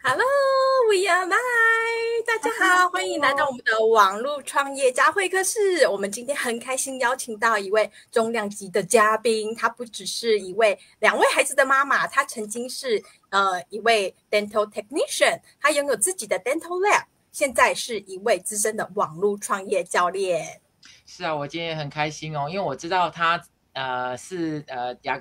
Hello, we are live！大家好，欢迎来到我们的网络创业家会客室。我们今天很开心邀请到一位重量级的嘉宾，她不只是两位孩子的妈妈，她曾经是一位 dental technician， 她拥有自己的 dental lab， 现在是一位资深的网络创业教练。是啊，我今天很开心哦，因为我知道他是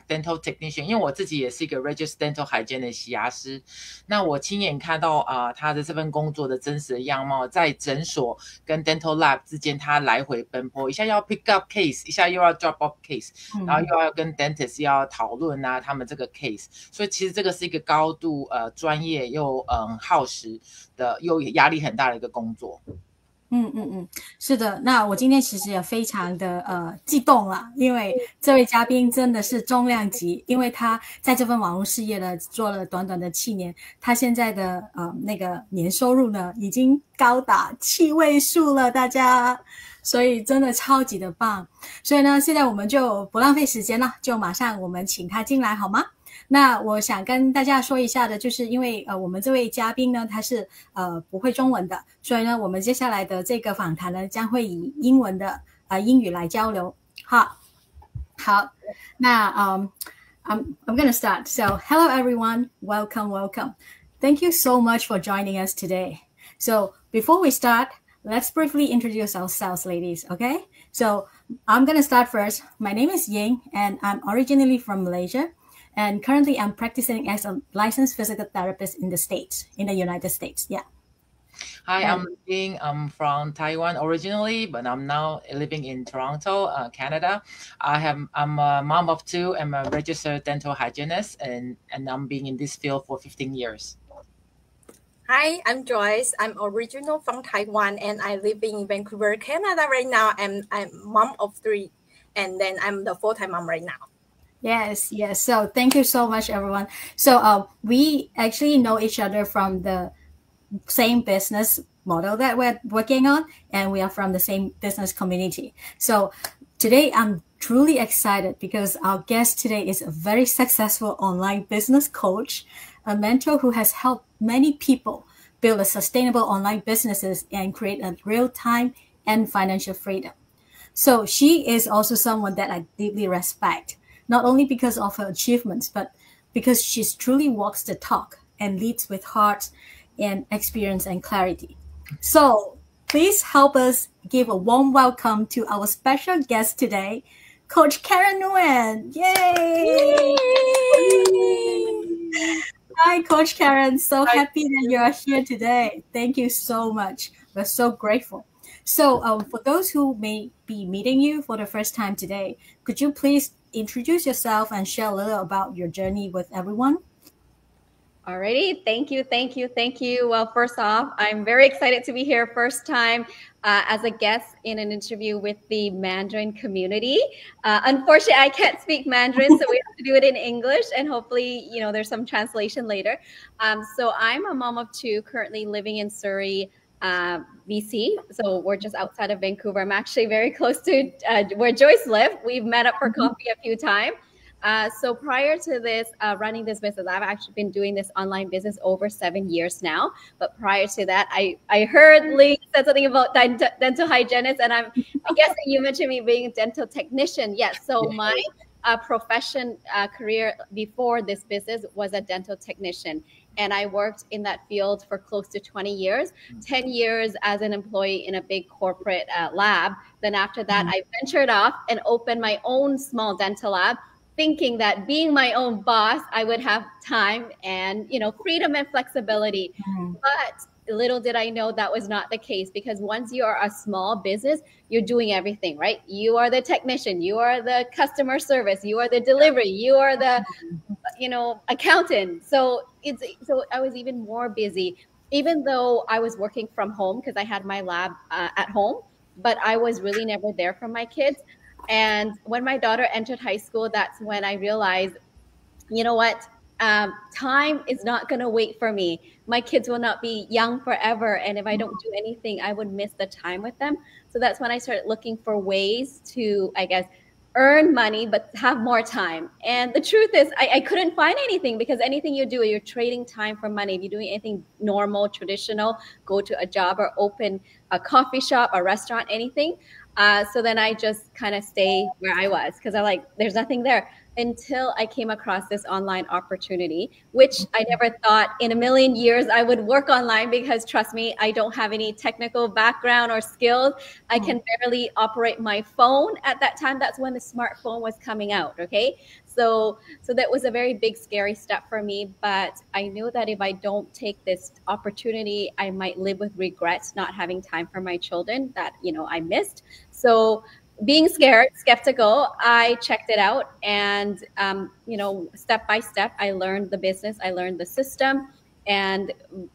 dental technician，因为我自己也是一个 registered dental hygienist 的洗牙师。那我亲眼看到他的这份工作的真实的样貌，在诊所跟 dental lab 之间，他来回奔波，一下要 pick up case， 一下又要 drop off case，然后又要跟 dentist 要讨论他们这个 case， 所以其实这个是一个高度专业又耗时的又压力很大的一个工作。是的，那我今天其实也非常的激动啦，因为这位嘉宾真的是重量级，因为他在这份网络事业呢做了短短的7年，他现在的那个年收入呢已经高达7位数了，大家，所以真的超级的棒。所以呢，现在我们就不浪费时间了，就马上我们请他进来好吗？那我想跟大家说一下的，就是因为我们这位嘉宾呢，他是不会中文的，所以呢，我们接下来的这个访谈呢，将会以英语来交流。好，那I'm gonna start. So hello everyone, welcome. Thank you so much for joining us today. So before we start, let's briefly introduce ourselves, ladies. Okay? So I'm gonna start first. My name is Ying, and I'm originally from Malaysia.And currently, I'm practicing as a licensed physical therapist in the United States. Yeah. Hi, I'm Ying. I'm from Taiwan originally, but I'm now living in Toronto, Canada. I'm a mom of 2. I'm a registered dental hygienist, and I'm being in this field for 15 years. Hi, I'm Joyce. I'm original from Taiwan, and I live in Vancouver, Canada right now. I'm mom of 3, and then I'm the full-time mom right now.Yes. So thank you so much, everyone. So we actually know each other from the same business model that we're working on, and we are from the same business community. So today I'm truly excited because our guest today is a very successful online business coach, a mentor who has helped many people build a sustainable online businesses and create a real-time and financial freedom. So she is also someone that I deeply respect.Not only because of her achievements, but because she truly walks the talk and leads with heart and experience and clarity. So please help us give a warm welcome to our special guest today, Coach Karen Nguyen. Yay! Hi, Coach Karen. So happy that you are here today. Thank you so much. We're so grateful.So for those who may be meeting you for the first time today, could you please introduce yourself and share a little about your journey with everyone? Alrighty, thank you. Well, first off, I'm very excited to be here first time as a guest in an interview with the Mandarin community. Unfortunately, I can't speak Mandarin, so we have to do it in English, and hopefully, there's some translation later. So I'm a mom of 2, currently living in Surrey, BC. So we're just outside of Vancouver. I'm actually very close to where Joyce lived. We've met up for coffee a few times. So prior to this, running this business, I've actually been doing this online business over 7 years now. But prior to that, I heard Lee said something about dental hygienist, and I'm guessing you mentioned me being a dental technician. Yes. So my profession career before this business was a dental technician.And I worked in that field for close to 20 years, 10 years as an employee in a big corporate lab. Then after that, I ventured off and opened my own small dental lab, thinking that being my own boss, I would have time and, freedom and flexibility. But little did I know that was not the case, because once you are a small business, you're doing everything, right? You are the technician, you are the customer service, you are the delivery, you are the, accountant. So I was even more busy, even though I was working from home because I had my lab at home, but I was really never there for my kids. And when my daughter entered high school, that's when I realized, time is not going to wait for me. My kids will not be young forever. And if I don't do anything, I would miss the time with them. So that's when I started looking for ways to, earn money but have more time. And the truth is I couldn't find anything, because anything you do, you're trading time for money. If you're doing anything normal, traditional, go to a job or open a coffee shop, a restaurant, anything. So then I just kind of stay where I was, because I like, there's nothing there, until I came across this online opportunity, which I never thought in a million years I would work online, because trust me, I don't have any technical background or skills. I can barely operate my phone at that time. That's when the smartphone was coming out. Okay. So that was a very big, scary step for me. But I knew that if I don't take this opportunity, I might live with regrets, not having time for my children that, I missed. So being scared, skeptical, I checked it out, and step by step, I learned the business, I learned the system, and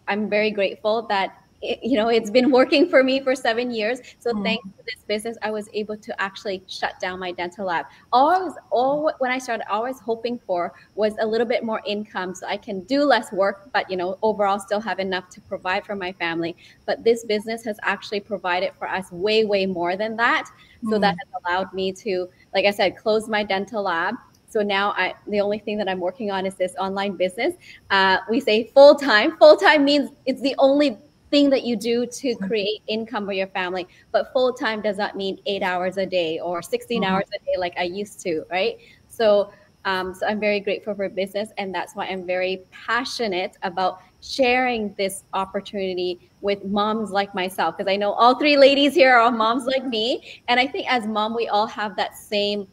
I'm very grateful that it's been working for me for 7 years. So thanks to this business, I was able to actually shut down my dental lab. When I started, all I was hoping for was a little bit more income, so I can do less work, but overall still have enough to provide for my family. But this business has actually provided for us way, way more than that. So that has allowed me to, like I said, close my dental lab. So now the only thing that I'm working on is this online business. We say full-time. Full-time means it's the only thing that you do to create income for your family. But full-time does not mean 8 hours a day or 16 hours a day like I used to, right? So I'm very grateful for business, and that's why I'm very passionate about sharing this opportunity with moms like myself, because I know all 3 ladies here are moms like me. And I think as mom, we all have that same,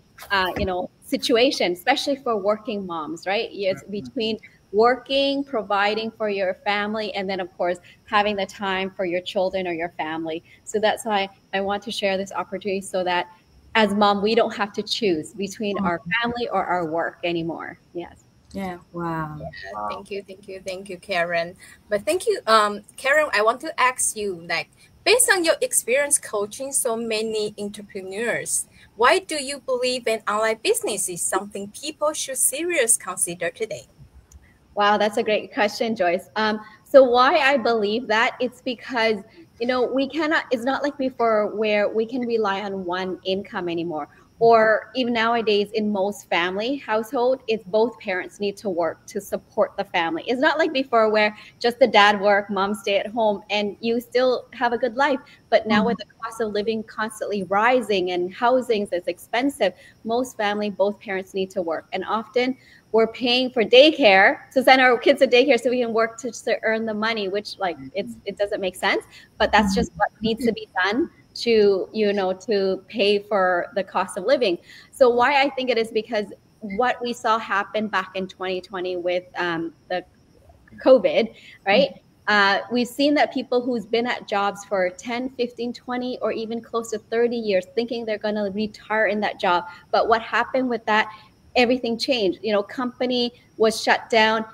situation, especially for working moms, right? It's between working, providing for your family, and then of course having the time for your children or your family. So that's why I want to share this opportunity, so that as mom, we don't have to choose between our family or our work anymore. Yes. Yeah. Wow. Yeah, thank you, Karen. But thank you, Karen. I want to ask you, like, based on your experience coaching so many entrepreneurs, why do you believe an online business is something people should seriously consider today? Wow, that's a great question, Joyce. So why I believe that, it's because, we cannot, it's not like before where we can rely on one income anymore. Or even nowadays in most family household, it's both parents need to work to support the family. It's not like before where just the dad work, mom stay at home, and you still have a good life. But now with the cost of living constantly rising and housing is expensive, most family, both parents need to work. And often we're paying for daycare to send our kids to daycare so we can work to earn the money, which it doesn't make sense, but that's just what needs to be done to to pay for the cost of living. So why I think it is because what we saw happen back in 2020 with the COVID, right? We've seen that people who's been at jobs for 10, 15, 20, or even close to 30 years thinking they're going to retire in that job. But what happened with that, everything changed. Company was shut down.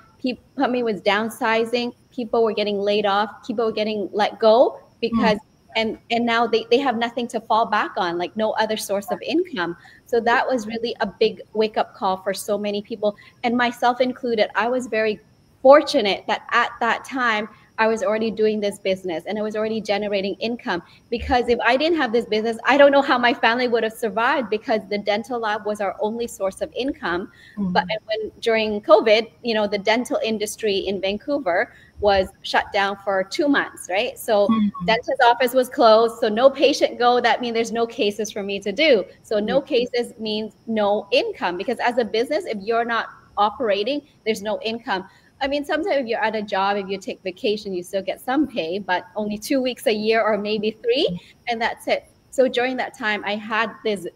Company was downsizing. People were getting laid off. People were getting let go because and now they have nothing to fall back on, like no other source of income. So that was really a big wake-up call for so many people, and myself included. I was very fortunate that at that time I was already doing this business and I was already generating income, because if I didn't have this business, I don't know how my family would have survived, because the dental lab was our only source of income. But when during COVID, the dental industry in Vancouver was shut down for 2 months, right? So dentist office was closed. So no patient go. That means there's no cases for me to do. So no cases means no income, because as a business, if you're not operating, there's no income. I mean, sometimes if you're at a job, if you take vacation, you still get some pay, but only 2 weeks a year or maybe 3, and that's it. So during that time, I had this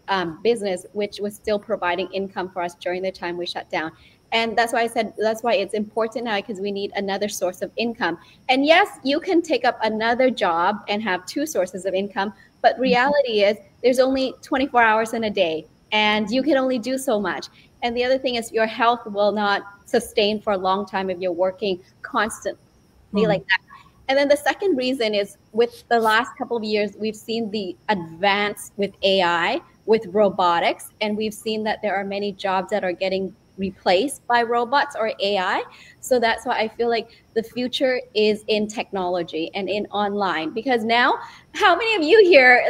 business, which was still providing income for us during the time we shut down. And that's why I said, that's why it's important now, because we need another source of income. And yes, you can take up another job and have 2 sources of income, but reality is there's only 24 hours in a day, and you can only do so much. And the other thing is your health will not sustain for a long time if you're working constantly like that. And then the second reason is, with the last couple of years, we've seen the advance with AI, with robotics, and we've seen that there are many jobs that are getting replaced by robots or AI. So that's why I feel like the future is in technology and in online. Because now, how many of you here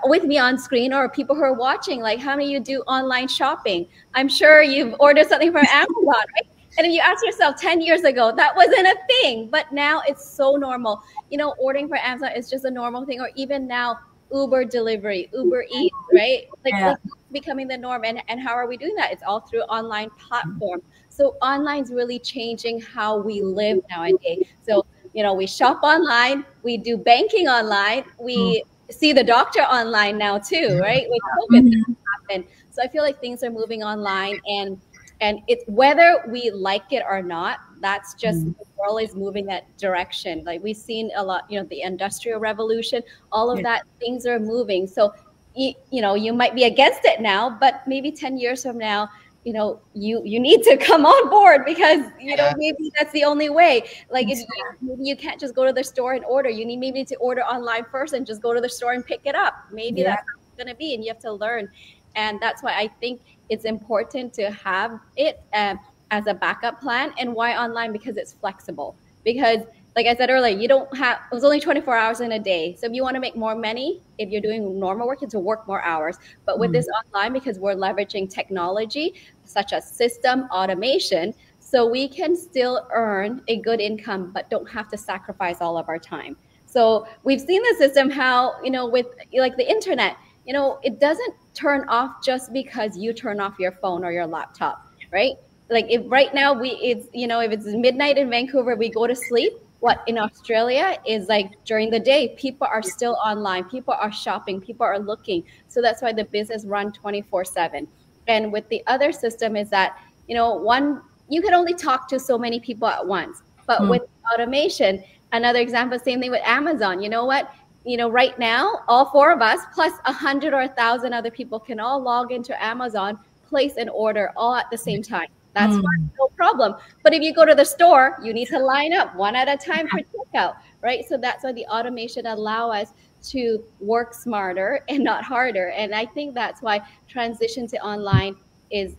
with me on screen, or people who are watching, like how many of you do online shopping? I'm sure you've ordered something from Amazon, right? And if you ask yourself 10 years ago, that wasn't a thing, but now it's so normal. You know, ordering for Amazon is just a normal thing, or even now, Uber delivery, Uber Eats, right? Like becoming the norm. And how are we doing that? It's all through online platform. So online's really changing how we live nowadays. So, you know, we shop online, we do banking online, we see the doctor online now too, right? With COVID happened. So I feel like things are moving online, and it's whether we like it or not, that's just the world is moving that direction. Like we've seen a lot, you know, the Industrial Revolution, all of that, things are moving. So, you know, you might be against it now, but maybe 10 years from now, you know, you need to come on board, because, you know, maybe that's the only way. Like maybe you can't just go to the store and order. You need maybe to order online first and just go to the store and pick it up. Maybe that's how it's going to be, and you have to learn. And that's why I think it's important to have it as a backup plan. And why online? Because it's flexible. Because like I said earlier, you don't have, it was only 24 hours in a day. So if you want to make more money, if you're doing normal work, it's to work more hours. But with this online, because we're leveraging technology such as system automation, so we can still earn a good income, but don't have to sacrifice all of our time. So we've seen the system, how, you know, with like the internet, you know, it doesn't turn off just because you turn off your phone or your laptop, right? Like if right now it's, you know, if it's midnight in Vancouver, we go to sleep. What in Australia is like during the day, people are still online, people are shopping, people are looking. So that's why the business run 24/7. And with the other system is that, you know, you can only talk to so many people at once. But with automation, another example, same thing with Amazon. You know what? You know, right now, all four of us plus 100 or 1,000 other people can all log into Amazon, place an order all at the same time. That's fine, no problem. But if you go to the store, you need to line up one at a time for checkout, right? So that's why the automation allow us to work smarter and not harder. And I think that's why transition to online is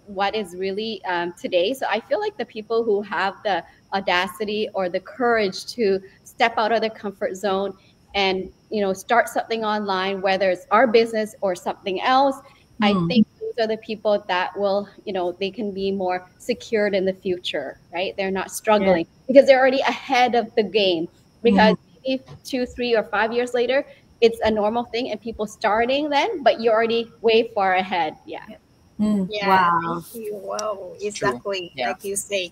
what is really today. So I feel like the people who have the audacity or the courage to step out of their comfort zone and, you know, start something online, whether it's our business or something else, I think those are the people that will, you know, they can be more secured in the future, right? They're not struggling because they're already ahead of the game. Because maybe 2, 3, or 5 years later, it's a normal thing and people starting then, but you're already way far ahead. Wow. Thank you. Wow, exactly. Like you say.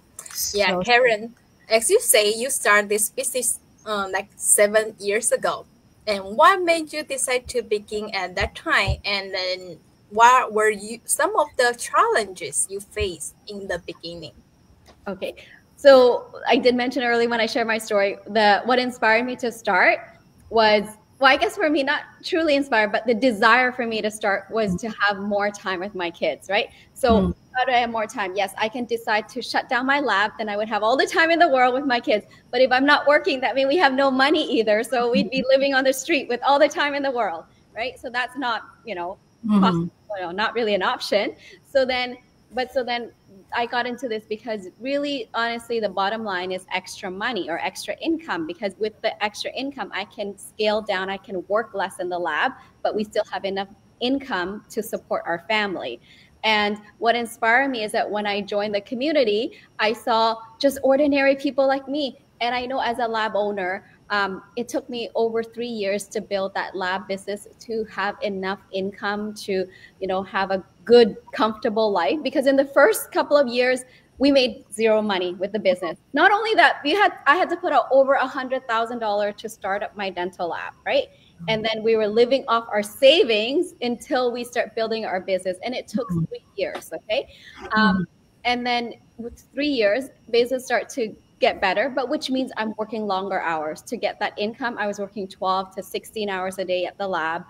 Yeah, Karen, as you say, you start this business like 7 years ago. And what made you decide to begin at that time? And then what were some of the challenges you faced in the beginning? Okay. So I did mention earlier when I shared my story, what inspired me to start was, well, I guess for me, not truly inspired, but the desire for me to start was to have more time with my kids, right? So how do I have more time? Yes, I can decide to shut down my lab, then I would have all the time in the world with my kids. But if I'm not working, that means we have no money either. So we'd be living on the street with all the time in the world, right? So that's not, you know, possible, you know, not really an option. So then I got into this because really, honestly, the bottom line is extra money or extra income, because with the extra income, I can scale down, I can work less in the lab, but we still have enough income to support our family. And what inspired me is that when I joined the community, I saw just ordinary people like me. And I know as a lab owner, it took me over 3 years to build that lab business to have enough income to, you know, have a good, comfortable life. Because in the first couple of years, we made zero money with the business. Not only that, I had to put out over $100,000 to start up my dental lab, right? And then we were living off our savings until we start building our business. And it took 3 years, okay? And then with 3 years, business started to get better, but which means I'm working longer hours to get that income. I was working 12 to 16 hours a day at the lab,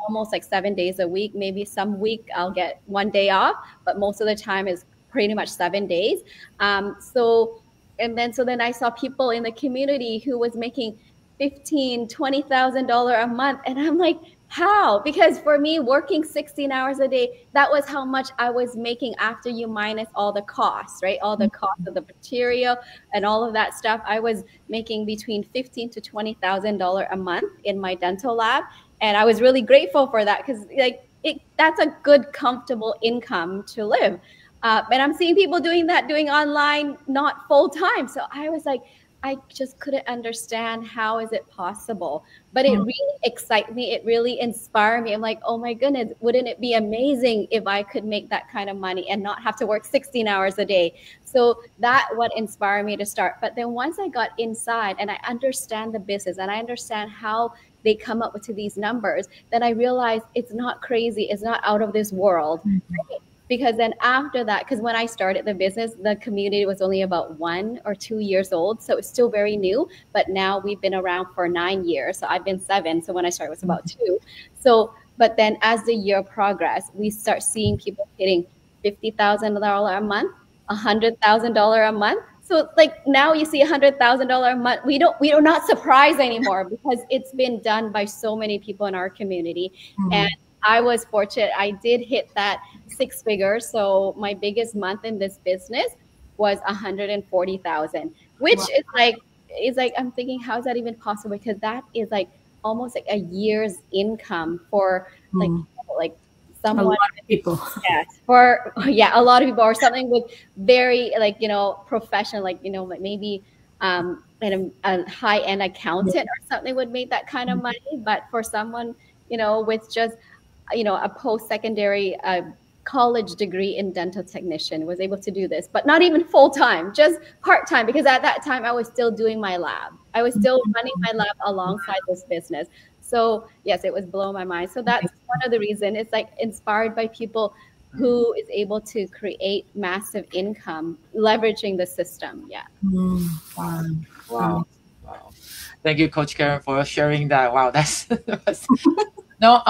almost like 7 days a week. Maybe some week I'll get 1 day off, but most of the time is pretty much 7 days. So then I saw people in the community who was making $15,000, $20,000 a month. And I'm like, how? Because for me, working 16 hours a day, that was how much I was making after you minus all the costs, right? All the cost of the material and all of that stuff. I was making between $15,000 to $20,000 a month in my dental lab. And I was really grateful for that because that's a good, comfortable income to live. And I'm seeing people doing that, doing online, not full time. So I was like, I just couldn't understand how is it possible. But it really excited me. It really inspired me. I'm like, oh my goodness, wouldn't it be amazing if I could make that kind of money and not have to work 16 hours a day? So that what inspired me to start. But then once I got inside and I understand the business and I understand how they come up with these numbers, then I realized it's not crazy. It's not out of this world. Right? Because then after that, because when I started the business, the community was only about 1 or 2 years old. So it's still very new. But now we've been around for 9 years. So I've been 7. So when I started, it was about 2. So, but then as the year progressed, we start seeing people hitting $50,000 a month, $100,000 a month. So like now you see $100,000 a month. We're not surprised anymore because it's been done by so many people in our community. And I was fortunate. I did hit that 6 figures. So my biggest month in this business was 140,000, which is like I'm thinking, how is that even possible? Because that is like almost like a year's income for like someone. A lot of people. Yes, a lot of people, or something with very professional, maybe a high-end accountant or something would make that kind of money. But for someone with just a post-secondary college degree in dental technician was able to do this, but not even full-time, just part-time, because at that time I was still doing my lab. I was still running my lab alongside this business. So yes, it was blowing my mind. So that's one of the reasons. It's like inspired by people who is able to create massive income leveraging the system. Yeah. Wow. Thank you, Coach Karen, for sharing that. Wow, that's no,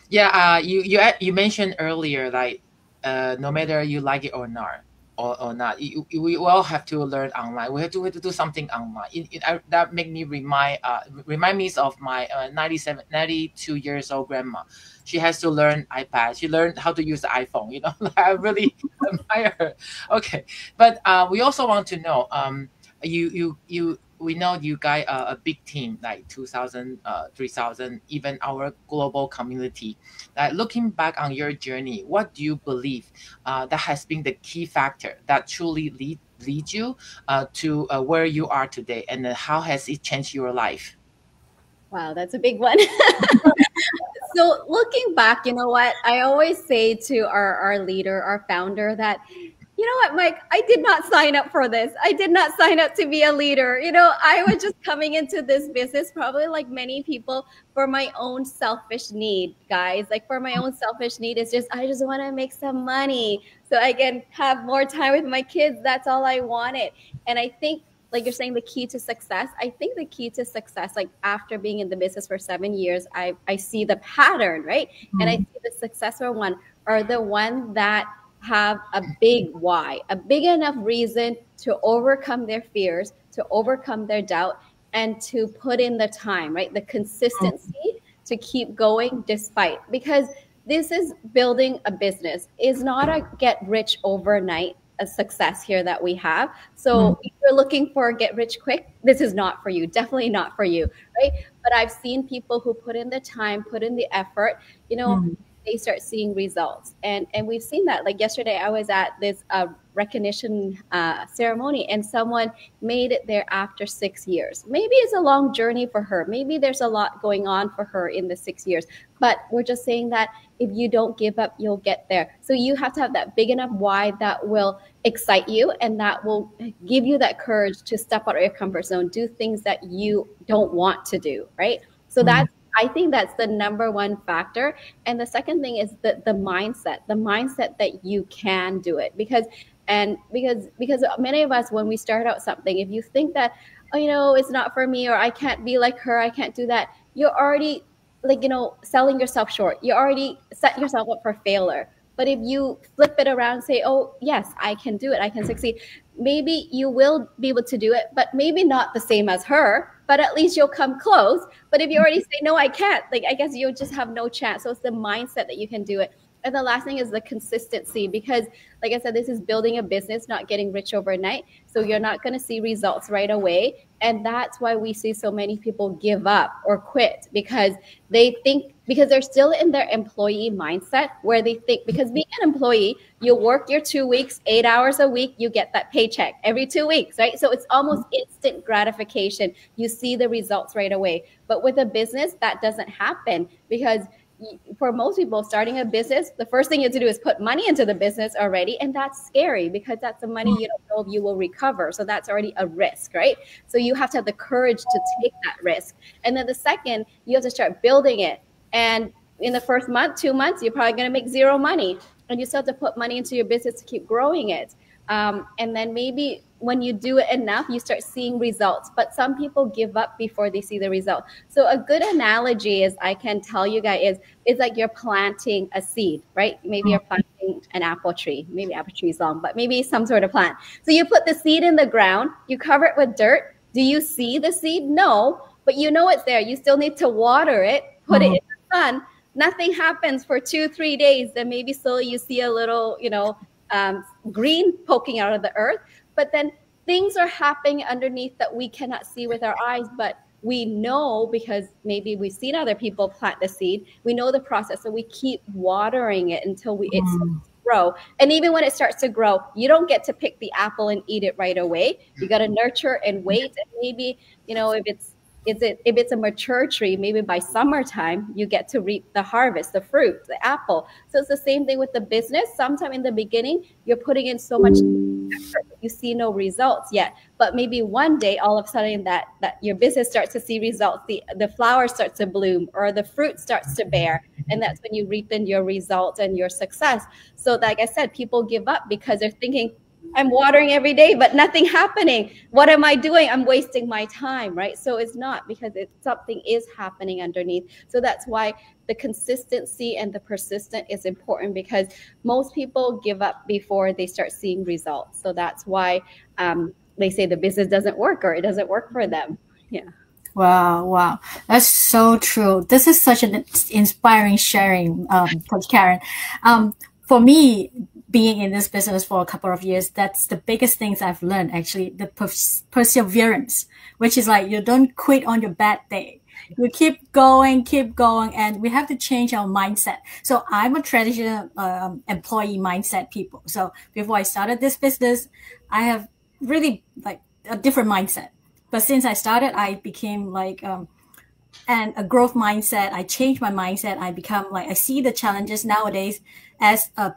you mentioned earlier, like, no matter you like it or not, we all have to learn online. We have to do something online. That make me remind me of my 92 years old grandma. She has to learn iPad. She learned how to use the iPhone. I really admire her. Okay, but we also want to know, we know you guys are a big team, like 2,000, 3,000, even our global community. Looking back on your journey, what do you believe that has been the key factor that truly lead you to where you are today, and how has it changed your life? Wow, that's a big one. So looking back, you know what? I always say to our leader, our founder, that you know what, Mike, I did not sign up for this. I did not sign up to be a leader. I was just coming into this business, probably like many people, for my own selfish need, guys. Like for my own selfish need is I just want to make some money so I can have more time with my kids. That's all I wanted. And I think, like you're saying, the key to success, I think the key to success, like after being in the business for 7 years, I see the pattern, right? And I see the successful one are the one that have a big why, a big enough reason to overcome their fears, to overcome their doubt, and to put in the time, right? The consistency to keep going despite, because this is building a business. Is not a get rich overnight a success here that we have. So if you're looking for get rich quick, this is not for you. Definitely not for you, right? But I've seen people who put in the time, put in the effort, they start seeing results. And we've seen that. Like yesterday, I was at this recognition ceremony, and someone made it there after 6 years. Maybe it's a long journey for her. Maybe there's a lot going on for her in the 6 years. But we're just saying that if you don't give up, you'll get there. So you have to have that big enough why that will excite you, and that will give you that courage to step out of your comfort zone, do things that you don't want to do, right? So I think that's the number one factor. And the second thing is the mindset that you can do it. Because many of us, when we start out something, if you think that, it's not for me, or I can't be like her, I can't do that, you're already selling yourself short. You already set yourself up for failure. But if you flip it around and say, oh, yes, I can do it, I can succeed, maybe you will be able to do it, but maybe not the same as her, but at least you'll come close. But if you already say, no, I can't, like, I guess you'll just have no chance. So it's the mindset that you can do it. And the last thing is the consistency, because like I said, this is building a business, not getting rich overnight. So you're not going to see results right away. And that's why we see so many people give up or quit, because they think, because they're still in their employee mindset where they think, because being an employee, you work your 2 weeks, 8 hours a week, you get that paycheck every 2 weeks, right? So it's almost instant gratification. You see the results right away. But with a business, that doesn't happen, because for most people starting a business, the first thing you have to do is put money into the business already. And that's scary, because that's the money you don't know if you will recover. So that's already a risk, right? So you have to have the courage to take that risk. And then the second, you have to start building it. And in the first month, 2 months, you're probably going to make zero money. And you still have to put money into your business to keep growing it. And then maybe when you do it enough, you start seeing results. But some people give up before they see the result. So a good analogy is, I can tell you guys, is like you're planting a seed, right? Maybe you're planting an apple tree. Maybe apple tree is long, but maybe some sort of plant. So you put the seed in the ground, you cover it with dirt. Do you see the seed? No, but you know it's there. You still need to water it, put it in the sun. Nothing happens for 2-3 days. Then maybe slowly you see a little, green poking out of the earth. But then things are happening underneath that we cannot see with our eyes, but we know, because maybe we've seen other people plant the seed. We know the process, so we keep watering it until it starts to grow. And even when it starts to grow, you don't get to pick the apple and eat it right away. You got to nurture and wait. And maybe, if it's a mature tree, maybe by summertime, you get to reap the harvest, the fruit, the apple. So it's the same thing with the business. Sometime in the beginning, you're putting in so much effort, you see no results yet. But maybe one day, all of a sudden, that your business starts to see results. The flower starts to bloom, or the fruit starts to bear. And that's when you reap in your results and your success. So like I said, people give up because they're thinking, I'm watering every day, but nothing happening. What am I doing? I'm wasting my time, right? So it's not, because something is happening underneath. So that's why the consistency and the persistent is important, because most people give up before they start seeing results. So that's why they say the business doesn't work, or it doesn't work for them. Yeah. Wow. That's so true. This is such an inspiring sharing, Coach Karen. For me, being in this business for a couple of years, that's the biggest things I've learned, actually, the perseverance, which is like, you don't quit on your bad day. You keep going, and we have to change our mindset. So I'm a traditional employee mindset people. So before I started this business, I have really like a different mindset. But since I started, I became like and a growth mindset. I changed my mindset. I become like, I see the challenges nowadays as a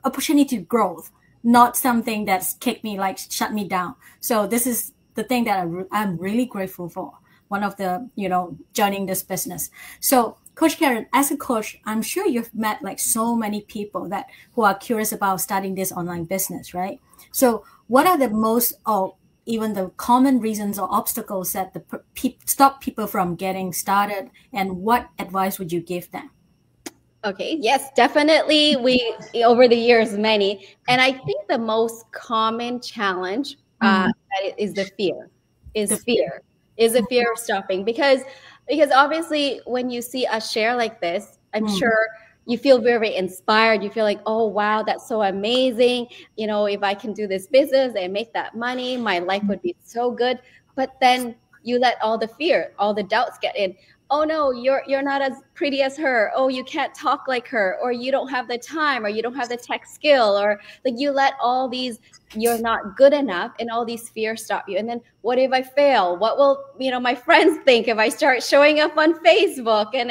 opportunity to growth, not something that's kicked me, like shut me down. So this is the thing that I'm really grateful for. One of the, joining this business. So Coach Karen, as a coach, I'm sure you've met like so many people who are curious about starting this online business, right? So what are the most, or even the common reasons or obstacles that stop people from getting started, and what advice would you give them? Okay. Yes, definitely. Over the years, many. And I think the most common challenge is the fear. Is the fear of stopping. Because obviously when you see us share like this, I'm sure you feel very inspired. You feel like, oh, wow, that's so amazing. If I can do this business and make that money, my life would be so good. But then you let all the fear, all the doubts get in. Oh no, you're not as pretty as her. Oh, you can't talk like her, or you don't have the time, or you don't have the tech skill, or like you let all these, you're not good enough, and all these fears stop you. And then what if I fail? What will, my friends think if I start showing up on Facebook, and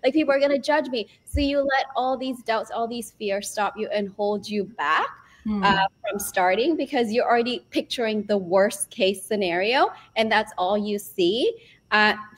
like people are going to judge me. So you let all these doubts, all these fears stop you and hold you back from starting, because you're already picturing the worst case scenario, and that's all you see.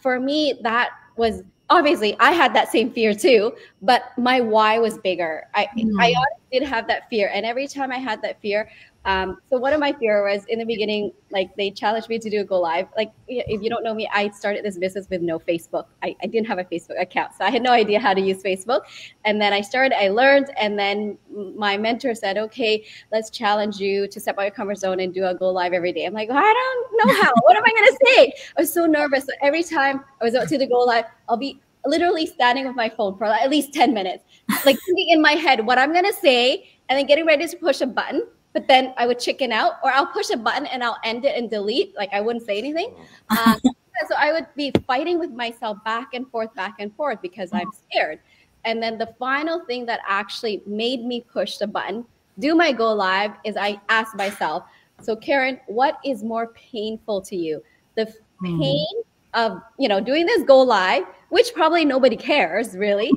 For me, that was, obviously I had that same fear too, but my why was bigger. I honestly did have that fear. And every time I had that fear, So one of my fear was in the beginning, like they challenged me to do a go live. Like if you don't know me, I started this business with no Facebook. I didn't have a Facebook account, so I had no idea how to use Facebook. And then I learned, and then my mentor said, okay, let's challenge you to step out your comfort zone and do a go live every day. I'm like, I don't know how. What am I going to say? I was so nervous. So every time I was about to the go live, I'll be literally standing with my phone for at least 10 minutes, like thinking in my head what I'm going to say, and then getting ready to push a button. But then I would chicken out, or I'll push a button and I'll end it and delete. Like I wouldn't say anything. So I would be fighting with myself back and forth because I'm scared. And then the final thing that actually made me push the button, do my go live, is I asked myself, so Karen, what is more painful to you? The pain of, doing this go live, which probably nobody cares really,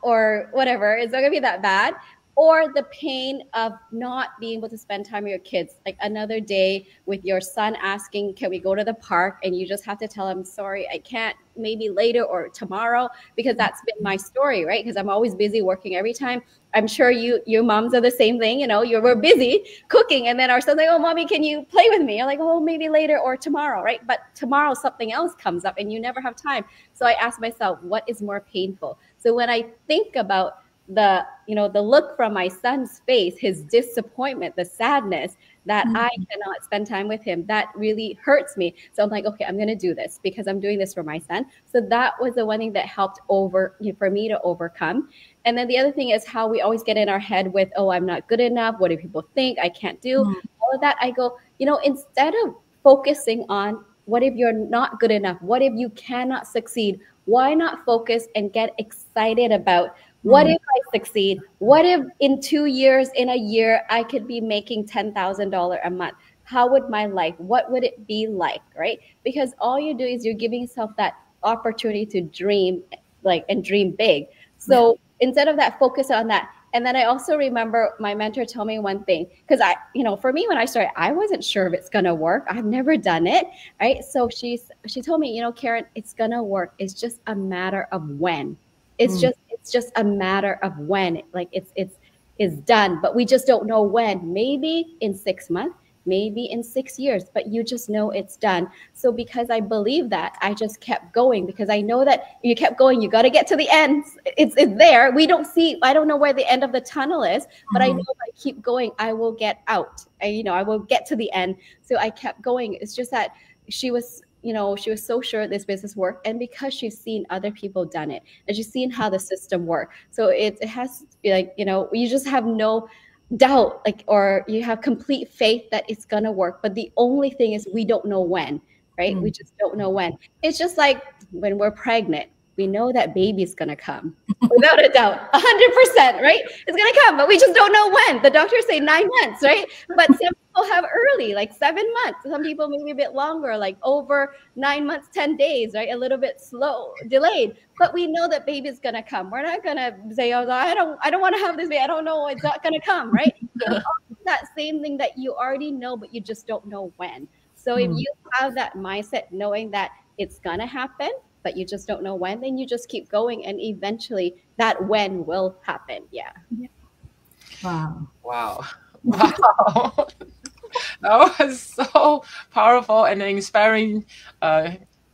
or whatever, it's not gonna be that bad, or the pain of not being able to spend time with your kids, like another day with your son asking, can we go to the park? And you just have to tell him, sorry, I can't, maybe later or tomorrow, because that's been my story, right? Because I'm always busy working every time. I'm sure your moms are the same thing, we're busy cooking, and then our son's like, oh, mommy, can you play with me? You're like, oh, maybe later or tomorrow, right? But tomorrow something else comes up and you never have time. So I asked myself, what is more painful? So when I think about the look from my son's face, his disappointment, the sadness that I cannot spend time with him, that really hurts me. So I'm like, okay, I'm going to do this because I'm doing this for my son. So that was the one thing that helped for me to overcome. And then the other thing is how we always get in our head with, oh, I'm not good enough. What do people think? I can't do all of that. I go, instead of focusing on what if you're not good enough? What if you cannot succeed? Why not focus and get excited about what if I succeed? What if in 2 years, in a year, I could be making $10,000 a month? How would my life, what would it be like, right? Because all you do is you're giving yourself that opportunity to dream, and dream big. So instead of that, focus on that. And then I also remember my mentor told me one thing, because for me, when I started, I wasn't sure if it's going to work. I've never done it, right? So she told me, Karen, it's going to work. It's just a matter of when. It's just a matter of when, it's done, but we just don't know when. Maybe in 6 months, maybe in 6 years, but you just know it's done. So because I believe that, I just kept going, because I know that you kept going, you got to get to the end. It's there. I don't know where the end of the tunnel is, but I know if I keep going, I will get out. I will get to the end. So I kept going. It's just that she was so sure this business worked, and because she's seen other people done it, and she's seen how the system works. So it has to be you just have no doubt, or you have complete faith that it's gonna work. But the only thing is we don't know when, right? We just don't know when. It's just like when we're pregnant, we know that baby's gonna come without a doubt, 100%, right? It's gonna come, but we just don't know when. The doctors say 9 months, right? But some people have early, 7 months. Some people maybe a bit longer, over 9 months, 10 days, right? A little bit slow, delayed. But we know that baby's gonna come. We're not gonna say, oh, I don't want to have this baby. I don't know, it's not gonna come, right? That same thing that you already know, but you just don't know when. So if you have that mindset, knowing that it's gonna happen, but you just don't know when, then you just keep going, and eventually that when will happen. Yeah. Wow. That was so powerful and inspiring,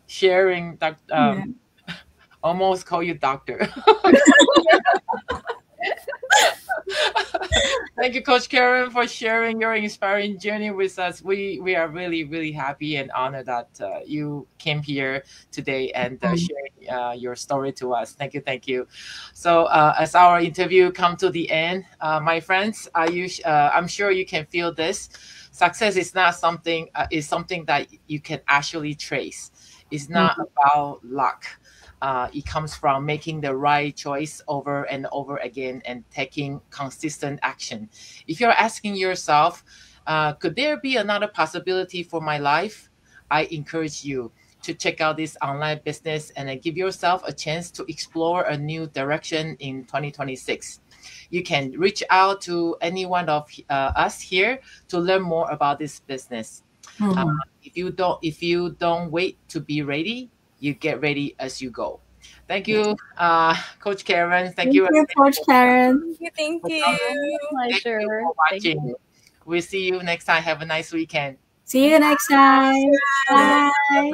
sharing that almost call you doctor. Thank you, Coach Karen, for sharing your inspiring journey with us. We are really, really happy and honored that you came here today and sharing your story to us. Thank you. So as our interview come to the end, my friends, I'm sure you can feel this. Success is not something, is something that you can actually trace. It's not about luck. It comes from making the right choice over and over again and taking consistent action. If you're asking yourself, could there be another possibility for my life? I encourage you to check out this online business and give yourself a chance to explore a new direction in 2026. You can reach out to any one of us here to learn more about this business. If you don't wait to be ready, you get ready as you go. Thank you, Coach Karen. Thank you, Coach Karen. Thank you. Pleasure. Thank you for watching. We'll see you next time. Have a nice weekend. See you next time. Bye.